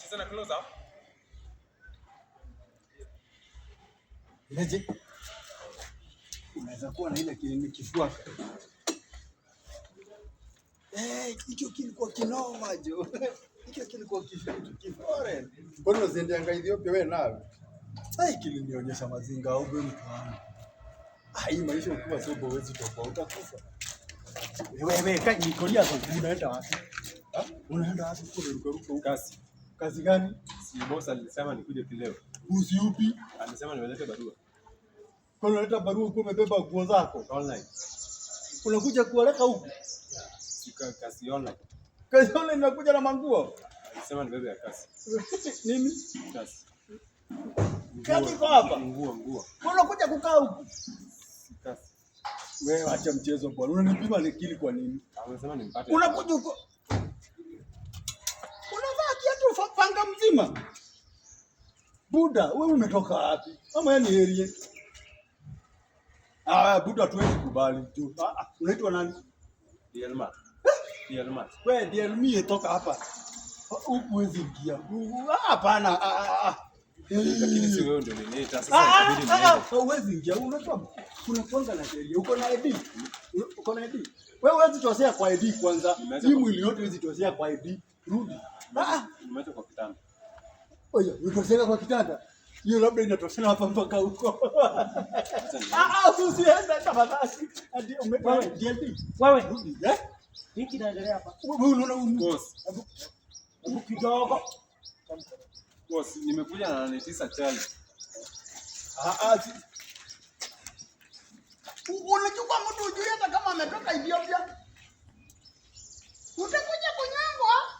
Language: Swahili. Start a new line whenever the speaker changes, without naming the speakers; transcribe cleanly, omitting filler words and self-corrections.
Cheza na close up.
Leje. Unaweza kuwa na ile kilini kifua. Hicho kilikuwa kinoma jo. Hicho kilikuwa kifore. Mbona unaziendanga Ethiopia wewe nawe? Kilinionyesha mazinga au wewe mtu wangu. Hii maisha ukiwa sobo huwezi toka utakufa. Wewe kaji nikolia hapo unaenda wapi? Unaenda wapi kule ruka
Kasi.
Kazi gani?
Si boss alisema nikuje kileo.
Usi upi?
Alisema nimeleta barua.
Kwa nini unaleta barua uko umebeba nguo zako?
Online.
Unakuja kuoleka huku?
Sika kasi online.
Kazi online inakuja na manguo?
Alisema ni bebe ya kasi.
Nini?
Kasi.
Kazi kwa hapa?
Nguo.
Unakuja kukaa huku?
Kasi.
Wewe acha mchezo bwana. Unanipima akili kwa nini?
Amesema nimpate.
Unakuja huko. Unavaa kiatu panga mzima. Buda, wewe umetoka wapi? Ama yani area? Buda tuwezi kubali tu. Unaitwa nani?
Dielma. Dielma.
Wewe Dielma toka hapa. Huku wezi ingia. Hapana.
Lakini si wewe ndio nileta sasa inabidi niende.
Huwezi ingia. Unatoa kuna kwanza na sheria. Uko na ID? Uko na ID? Wewe huwezi tosea kwa ID kwanza. Hii mwili yote huwezi tosea kwa ID. Rudi.
Nimeacha kwa kitanda.
Oya, utoseka kwa kitanda. Hiyo labda inatoshana hapa mpaka huko. Usiende tafadhali. Hadi wewe DLP.
Wewe
rudi.
Hiki kinaendelea hapa.
Wewe unaona
Boss.
Hebu kidogo.
Boss, nimekuja na 9 chali.
Unachukua mtu ujui hata kama ametoka Ethiopia. Utakuja kunyangwa.